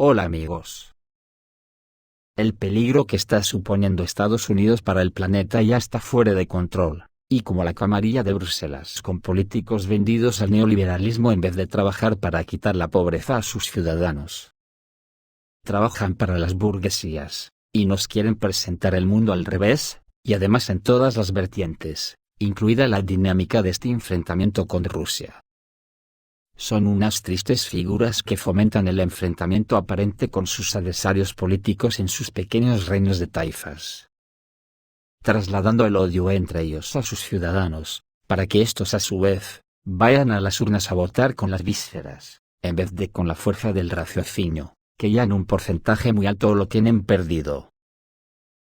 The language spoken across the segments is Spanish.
Hola amigos. El peligro que está suponiendo Estados Unidos para el planeta ya está fuera de control, y como la camarilla de Bruselas con políticos vendidos al neoliberalismo en vez de trabajar para quitar la pobreza a sus ciudadanos. Trabajan para las burguesías, y nos quieren presentar el mundo al revés, y además en todas las vertientes, incluida la dinámica de este enfrentamiento con Rusia. Son unas tristes figuras que fomentan el enfrentamiento aparente con sus adversarios políticos en sus pequeños reinos de taifas, trasladando el odio entre ellos a sus ciudadanos, para que estos a su vez, vayan a las urnas a votar con las vísceras, en vez de con la fuerza del raciocinio, que ya en un porcentaje muy alto lo tienen perdido.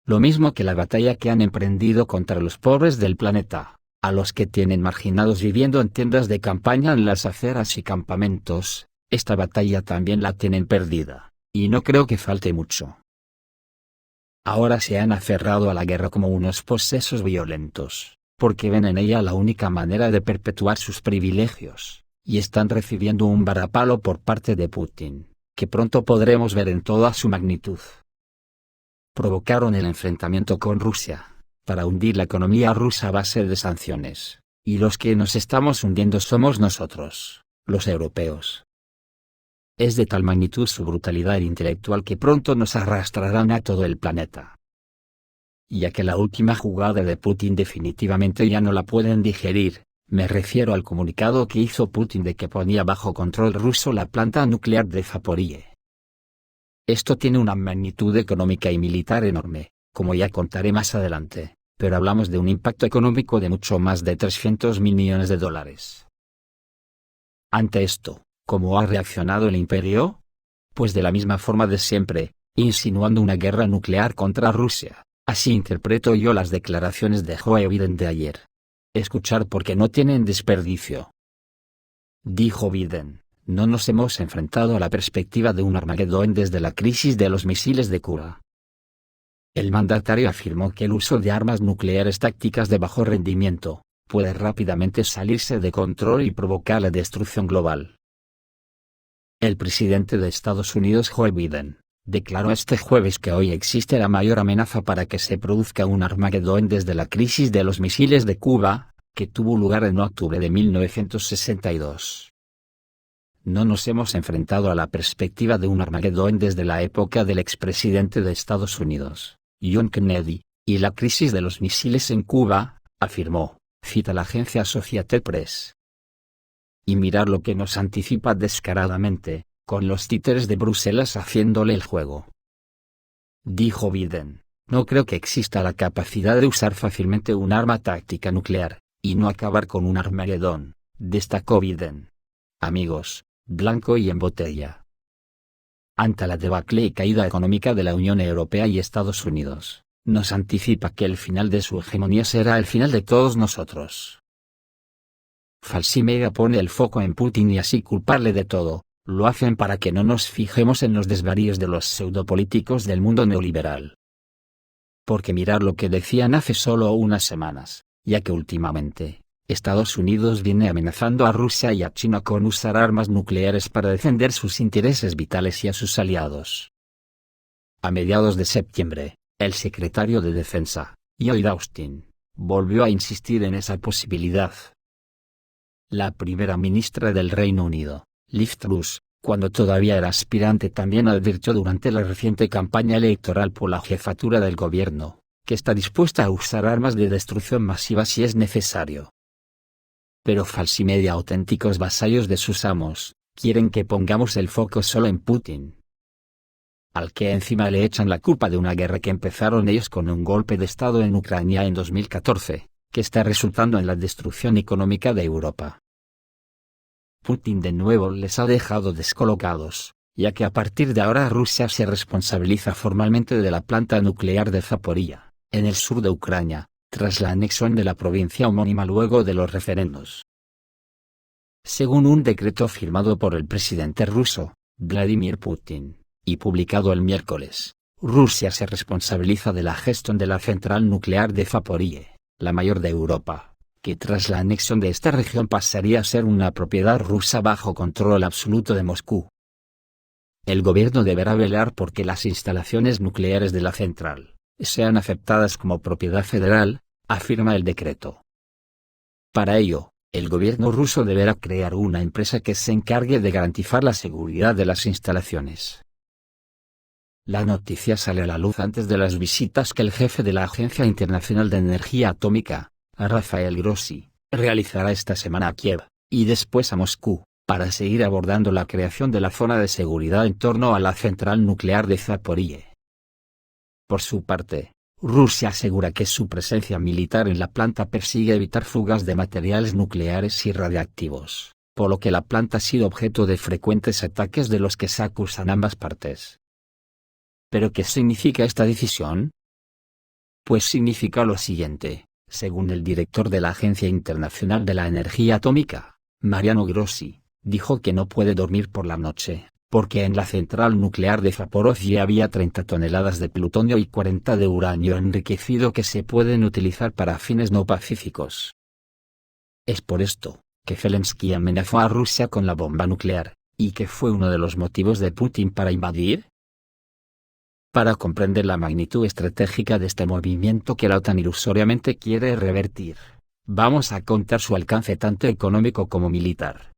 Lo mismo que la batalla que han emprendido contra los pobres del planeta, a los que tienen marginados viviendo en tiendas de campaña en las aceras y campamentos, esta batalla también la tienen perdida, y no creo que falte mucho. Ahora se han aferrado a la guerra como unos posesos violentos, porque ven en ella la única manera de perpetuar sus privilegios, y están recibiendo un varapalo por parte de Putin, que pronto podremos ver en toda su magnitud. Provocaron el enfrentamiento con Rusia, para hundir la economía rusa a base de sanciones, y los que nos estamos hundiendo somos nosotros, los europeos. Es de tal magnitud su brutalidad intelectual que pronto nos arrastrarán a todo el planeta. Ya que la última jugada de Putin definitivamente ya no la pueden digerir, me refiero al comunicado que hizo Putin de que ponía bajo control ruso la planta nuclear de Zaporizhia. Esto tiene una magnitud económica y militar enorme, como ya contaré más adelante, pero hablamos de un impacto económico de mucho más de 300.000 millones de dólares. Ante esto, ¿cómo ha reaccionado el imperio? Pues de la misma forma de siempre, insinuando una guerra nuclear contra Rusia. Así interpreto yo las declaraciones de Joe Biden de ayer. Escuchar porque no tienen desperdicio. Dijo Biden, no nos hemos enfrentado a la perspectiva de un Armagedón desde la crisis de los misiles de Cuba. El mandatario afirmó que el uso de armas nucleares tácticas de bajo rendimiento puede rápidamente salirse de control y provocar la destrucción global. El presidente de Estados Unidos Joe Biden declaró este jueves que hoy existe la mayor amenaza para que se produzca un Armagedón desde la crisis de los misiles de Cuba, que tuvo lugar en octubre de 1962. No nos hemos enfrentado a la perspectiva de un Armagedón desde la época del expresidente de Estados Unidos, John Kennedy, y la crisis de los misiles en Cuba, afirmó, cita la agencia Associated Press. Y mirar lo que nos anticipa descaradamente, con los títeres de Bruselas haciéndole el juego. Dijo Biden, no creo que exista la capacidad de usar fácilmente un arma táctica nuclear, y no acabar con un Armagedón, destacó Biden. Amigos, blanco y en botella. Ante la debacle y caída económica de la Unión Europea y Estados Unidos, nos anticipa que el final de su hegemonía será el final de todos nosotros. Falsimega pone el foco en Putin y así culparle de todo, lo hacen para que no nos fijemos en los desvaríos de los pseudopolíticos del mundo neoliberal. Porque mirar lo que decían hace solo unas semanas, ya que últimamente, Estados Unidos viene amenazando a Rusia y a China con usar armas nucleares para defender sus intereses vitales y a sus aliados. A mediados de septiembre, el secretario de Defensa, Lloyd Austin, volvió a insistir en esa posibilidad. La primera ministra del Reino Unido, Liz Truss, cuando todavía era aspirante, también advirtió durante la reciente campaña electoral por la jefatura del gobierno, que está dispuesta a usar armas de destrucción masiva si es necesario. Pero falsimedia auténticos vasallos de sus amos, quieren que pongamos el foco solo en Putin. Al que encima le echan la culpa de una guerra que empezaron ellos con un golpe de Estado en Ucrania en 2014, que está resultando en la destrucción económica de Europa. Putin de nuevo les ha dejado descolocados, ya que a partir de ahora Rusia se responsabiliza formalmente de la planta nuclear de Zaporizhia, en el sur de Ucrania, tras la anexión de la provincia homónima luego de los referendos. Según un decreto firmado por el presidente ruso, Vladimir Putin, y publicado el miércoles, Rusia se responsabiliza de la gestión de la central nuclear de Zaporizhia, la mayor de Europa, que tras la anexión de esta región pasaría a ser una propiedad rusa bajo control absoluto de Moscú. el gobierno deberá velar por que las instalaciones nucleares de la central sean aceptadas como propiedad federal, afirma el decreto. Para ello, el gobierno ruso deberá crear una empresa que se encargue de garantizar la seguridad de las instalaciones. La noticia sale a la luz antes de las visitas que el jefe de la Agencia Internacional de Energía Atómica, Rafael Grossi, realizará esta semana a Kiev, y después a Moscú, para seguir abordando la creación de la zona de seguridad en torno a la central nuclear de Zaporizhia. Por su parte, Rusia asegura que su presencia militar en la planta persigue evitar fugas de materiales nucleares y radiactivos, por lo que la planta ha sido objeto de frecuentes ataques de los que se acusan ambas partes. ¿Pero qué significa esta decisión? Pues significa lo siguiente, según el director de la Agencia Internacional de la Energía Atómica, Mariano Grossi, dijo que no puede dormir por la noche, porque en la central nuclear de Zaporozhye había 30 toneladas de plutonio y 40 de uranio enriquecido que se pueden utilizar para fines no pacíficos. Es por esto que Zelensky amenazó a Rusia con la bomba nuclear, y que fue uno de los motivos de Putin para invadir. Para comprender la magnitud estratégica de este movimiento que la OTAN ilusoriamente quiere revertir, vamos a contar su alcance tanto económico como militar.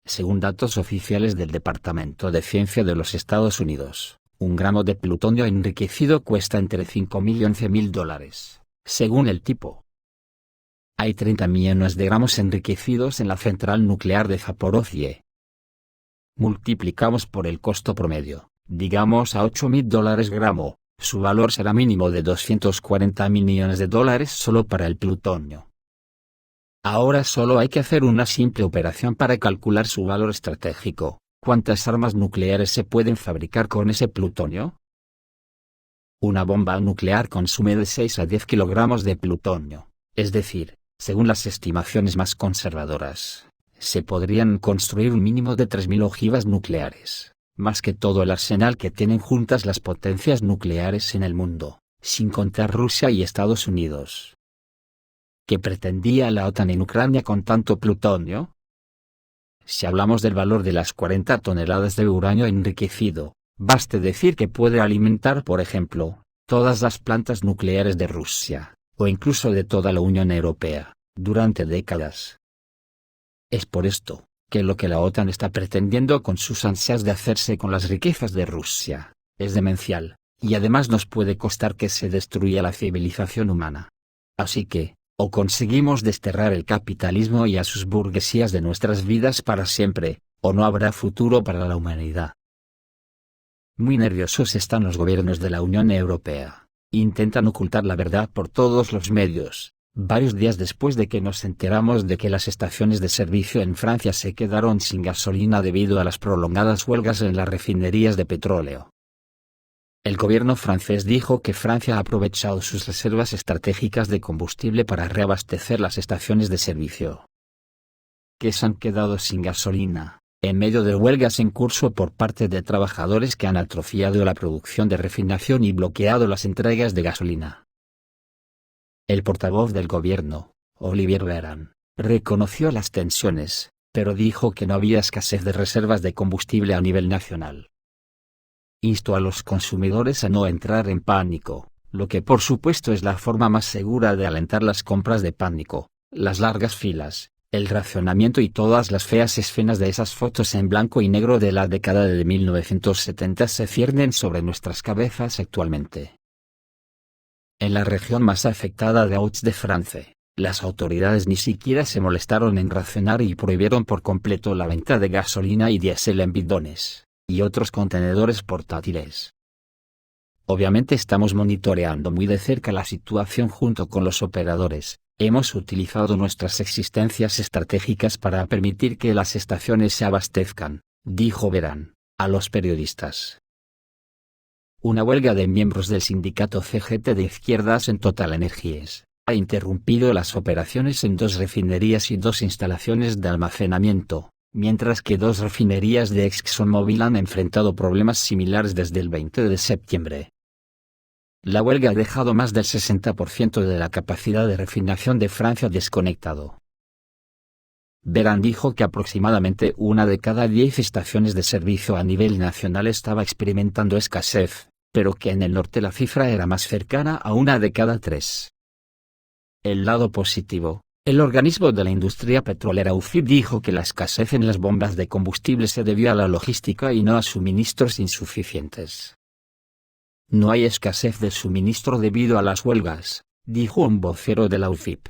Según datos oficiales del Departamento de Ciencia de los Estados Unidos, un gramo de plutonio enriquecido cuesta entre $5.000 y $11.000, según el tipo. Hay 30 millones de gramos enriquecidos en la central nuclear de Zaporozhye. Multiplicamos por el costo promedio, digamos a $8.000 gramo, su valor será mínimo de $240.000 millones solo para el plutonio. Ahora solo hay que hacer una simple operación para calcular su valor estratégico. ¿Cuántas armas nucleares se pueden fabricar con ese plutonio? Una bomba nuclear consume de 6 a 10 kilogramos de plutonio, es decir, según las estimaciones más conservadoras, se podrían construir un mínimo de 3.000 ojivas nucleares, más que todo el arsenal que tienen juntas las potencias nucleares en el mundo, sin contar Rusia y Estados Unidos. ¿Qué pretendía la OTAN en Ucrania con tanto plutonio? Si hablamos del valor de las 40 toneladas de uranio enriquecido, baste decir que puede alimentar, por ejemplo, todas las plantas nucleares de Rusia, o incluso de toda la Unión Europea, durante décadas. Es por esto que lo que la OTAN está pretendiendo con sus ansias de hacerse con las riquezas de Rusia, es demencial, y además nos puede costar que se destruya la civilización humana. Así que, o conseguimos desterrar el capitalismo y a sus burguesías de nuestras vidas para siempre, o no habrá futuro para la humanidad. Muy nerviosos están los gobiernos de la Unión Europea. Intentan ocultar la verdad por todos los medios, varios días después de que nos enteramos de que las estaciones de servicio en Francia se quedaron sin gasolina debido a las prolongadas huelgas en las refinerías de petróleo. El gobierno francés dijo que Francia ha aprovechado sus reservas estratégicas de combustible para reabastecer las estaciones de servicio, que se han quedado sin gasolina, en medio de huelgas en curso por parte de trabajadores que han atrofiado la producción de refinación y bloqueado las entregas de gasolina. El portavoz del gobierno, Olivier Véran, reconoció las tensiones, pero dijo que no había escasez de reservas de combustible a nivel nacional. Instó a los consumidores a no entrar en pánico, lo que por supuesto es la forma más segura de alentar las compras de pánico, las largas filas, el racionamiento y todas las feas escenas de esas fotos en blanco y negro de la década de 1970 se ciernen sobre nuestras cabezas actualmente. En la región más afectada de Hauts-de-France, las autoridades ni siquiera se molestaron en racionar y prohibieron por completo la venta de gasolina y diésel en bidones y otros contenedores portátiles. Obviamente estamos monitoreando muy de cerca la situación junto con los operadores. Hemos utilizado nuestras existencias estratégicas para permitir que las estaciones se abastezcan, dijo Véran, a los periodistas. Una huelga de miembros del sindicato CGT de izquierdas en Total Energies ha interrumpido las operaciones en 2 refinerías y 2 instalaciones de almacenamiento, mientras que 2 refinerías de ExxonMobil han enfrentado problemas similares desde el 20 de septiembre. La huelga ha dejado más del 60% de la capacidad de refinación de Francia desconectado. Beran dijo que aproximadamente 1 de cada 10 estaciones de servicio a nivel nacional estaba experimentando escasez, pero que en el norte la cifra era más cercana a 1 de cada 3. El lado positivo: el organismo de la industria petrolera UCIP dijo que la escasez en las bombas de combustible se debió a la logística y no a suministros insuficientes. No hay escasez de suministro debido a las huelgas, dijo un vocero de la UCIP.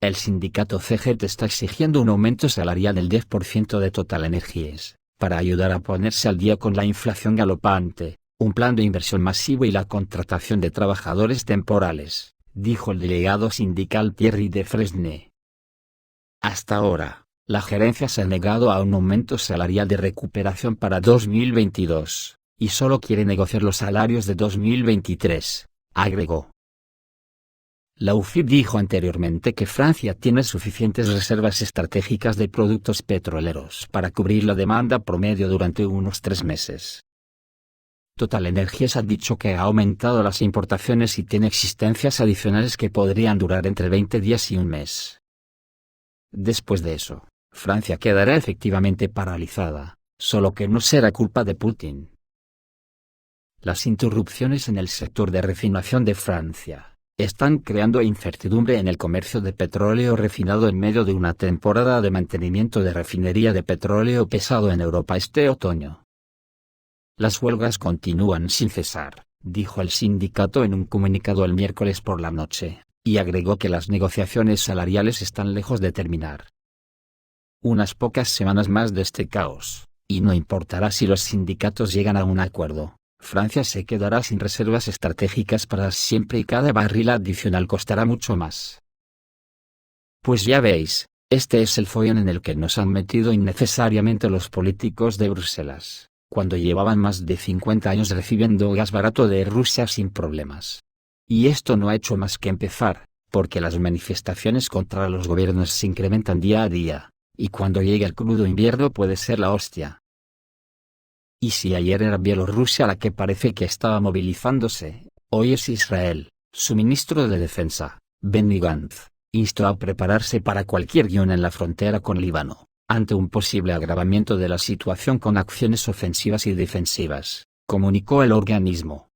El sindicato CGT está exigiendo un aumento salarial del 10% de Total Energies, para ayudar a ponerse al día con la inflación galopante, un plan de inversión masivo y la contratación de trabajadores temporales, dijo el delegado sindical Thierry de Fresne. Hasta ahora, la gerencia se ha negado a un aumento salarial de recuperación para 2022, y solo quiere negociar los salarios de 2023, agregó. La UCIP dijo anteriormente que Francia tiene suficientes reservas estratégicas de productos petroleros para cubrir la demanda promedio durante unos 3 meses. Total Energies ha dicho que ha aumentado las importaciones y tiene existencias adicionales que podrían durar entre 20 días y un mes. Después de eso, Francia quedará efectivamente paralizada, solo que no será culpa de Putin. Las interrupciones en el sector de refinación de Francia están creando incertidumbre en el comercio de petróleo refinado en medio de una temporada de mantenimiento de refinería de petróleo pesado en Europa este otoño. Las huelgas continúan sin cesar, dijo el sindicato en un comunicado el miércoles por la noche, y agregó que las negociaciones salariales están lejos de terminar. Unas pocas semanas más de este caos, y no importará si los sindicatos llegan a un acuerdo, Francia se quedará sin reservas estratégicas para siempre y cada barril adicional costará mucho más. Pues ya veis, este es el follón en el que nos han metido innecesariamente los políticos de Bruselas, cuando llevaban más de 50 años recibiendo gas barato de Rusia sin problemas. Y esto no ha hecho más que empezar, porque las manifestaciones contra los gobiernos se incrementan día a día, y cuando llegue el crudo invierno puede ser la hostia. Y si ayer era Bielorrusia la que parece que estaba movilizándose, hoy es Israel. Su ministro de Defensa, Benny Gantz, instó a prepararse para cualquier guión en la frontera con Líbano, ante un posible agravamiento de la situación con acciones ofensivas y defensivas, comunicó el organismo.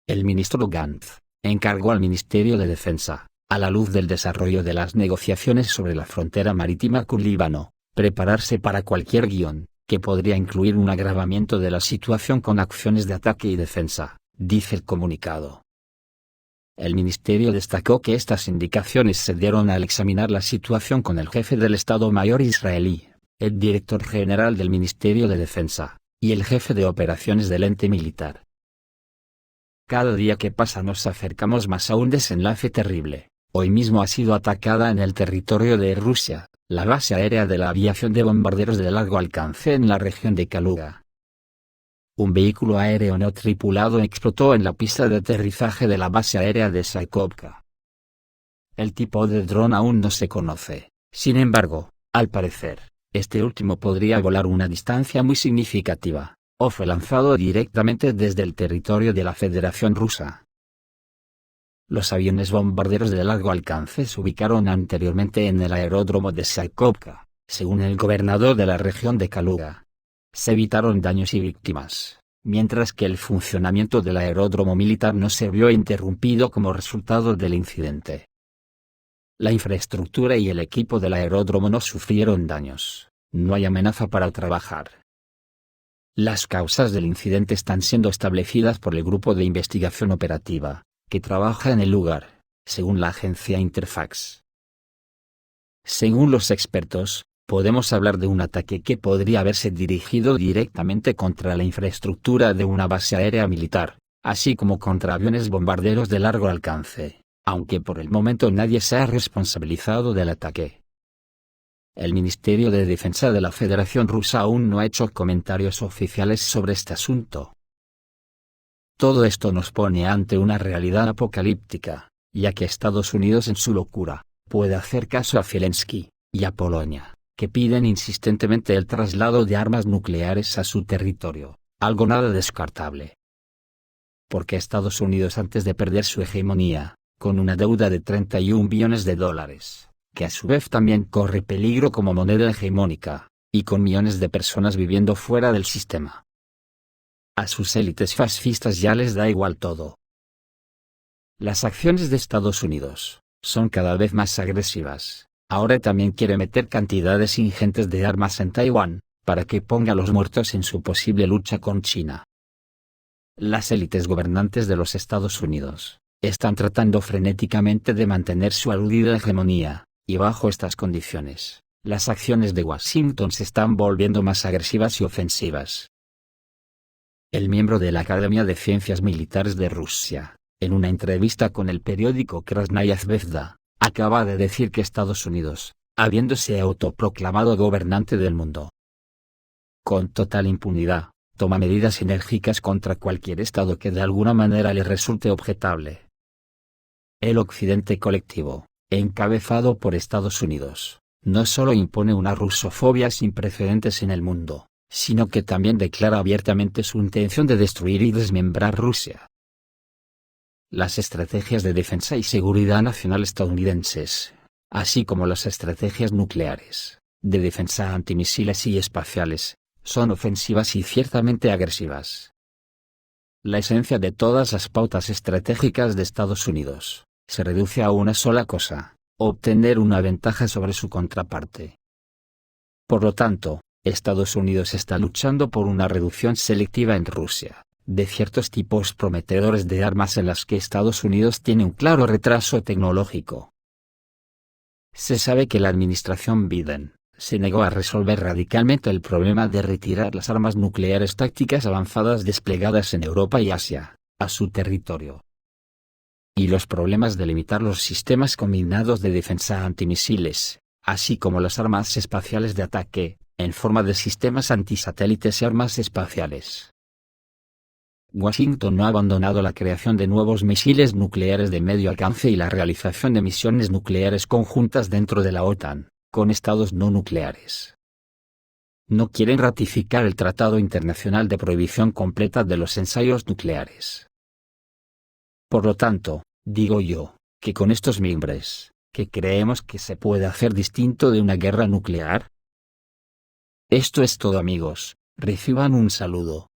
El ministro Gantz encargó al Ministerio de Defensa, a la luz del desarrollo de las negociaciones sobre la frontera marítima con Líbano, prepararse para cualquier guión, que podría incluir un agravamiento de la situación con acciones de ataque y defensa, dice el comunicado. El ministerio destacó que estas indicaciones se dieron al examinar la situación con el jefe del Estado Mayor israelí, el director general del Ministerio de Defensa, y el jefe de operaciones del ente militar. Cada día que pasa nos acercamos más a un desenlace terrible. Hoy mismo ha sido atacada en el territorio de Rusia, la base aérea de la aviación de bombarderos de largo alcance en la región de Kaluga. Un vehículo aéreo no tripulado explotó en la pista de aterrizaje de la base aérea de Saikovka. El tipo de dron aún no se conoce, sin embargo, al parecer, este último podría volar una distancia muy significativa, o fue lanzado directamente desde el territorio de la Federación Rusa. Los aviones bombarderos de largo alcance se ubicaron anteriormente en el aeródromo de Saikovka, según el gobernador de la región de Kaluga. Se evitaron daños y víctimas, mientras que el funcionamiento del aeródromo militar no se vio interrumpido como resultado del incidente. La infraestructura y el equipo del aeródromo no sufrieron daños, no hay amenaza para trabajar. Las causas del incidente están siendo establecidas por el Grupo de Investigación Operativa, que trabaja en el lugar, según la agencia Interfax. Según los expertos, podemos hablar de un ataque que podría haberse dirigido directamente contra la infraestructura de una base aérea militar, así como contra aviones bombarderos de largo alcance, aunque por el momento nadie se ha responsabilizado del ataque. El Ministerio de Defensa de la Federación Rusa aún no ha hecho comentarios oficiales sobre este asunto. Todo esto nos pone ante una realidad apocalíptica, ya que Estados Unidos en su locura, puede hacer caso a Zelensky, y a Polonia, que piden insistentemente el traslado de armas nucleares a su territorio, algo nada descartable. Porque Estados Unidos, antes de perder su hegemonía, con una deuda de $31 billones, que a su vez también corre peligro como moneda hegemónica, y con millones de personas viviendo fuera del sistema. A sus élites fascistas ya les da igual todo. Las acciones de Estados Unidos son cada vez más agresivas. Ahora también quiere meter cantidades ingentes de armas en Taiwán, para que ponga a los muertos en su posible lucha con China. Las élites gobernantes de los Estados Unidos están tratando frenéticamente de mantener su aludida hegemonía, y bajo estas condiciones, las acciones de Washington se están volviendo más agresivas y ofensivas. El miembro de la Academia de Ciencias Militares de Rusia, en una entrevista con el periódico Krasnaya Zvezda, acaba de decir que Estados Unidos, habiéndose autoproclamado gobernante del mundo, con total impunidad, toma medidas enérgicas contra cualquier Estado que de alguna manera le resulte objetable. El Occidente colectivo, encabezado por Estados Unidos, no solo impone una rusofobia sin precedentes en el mundo, sino que también declara abiertamente su intención de destruir y desmembrar Rusia. Las estrategias de defensa y seguridad nacional estadounidenses, así como las estrategias nucleares, de defensa antimisiles y espaciales, son ofensivas y ciertamente agresivas. La esencia de todas las pautas estratégicas de Estados Unidos se reduce a una sola cosa: obtener una ventaja sobre su contraparte. Por lo tanto, Estados Unidos está luchando por una reducción selectiva en Rusia de ciertos tipos prometedores de armas en las que Estados Unidos tiene un claro retraso tecnológico. Se sabe que la administración Biden se negó a resolver radicalmente el problema de retirar las armas nucleares tácticas avanzadas desplegadas en Europa y Asia a su territorio, y los problemas de limitar los sistemas combinados de defensa antimisiles, así como las armas espaciales de ataque, en forma de sistemas antisatélites y armas espaciales. Washington no ha abandonado la creación de nuevos misiles nucleares de medio alcance y la realización de misiones nucleares conjuntas dentro de la OTAN, con estados no nucleares. No quieren ratificar el Tratado Internacional de Prohibición Completa de los Ensayos Nucleares. Por lo tanto, digo yo, que con estos mimbres, ¿qué creemos que se puede hacer distinto de una guerra nuclear? Esto es todo, amigos, reciban un saludo.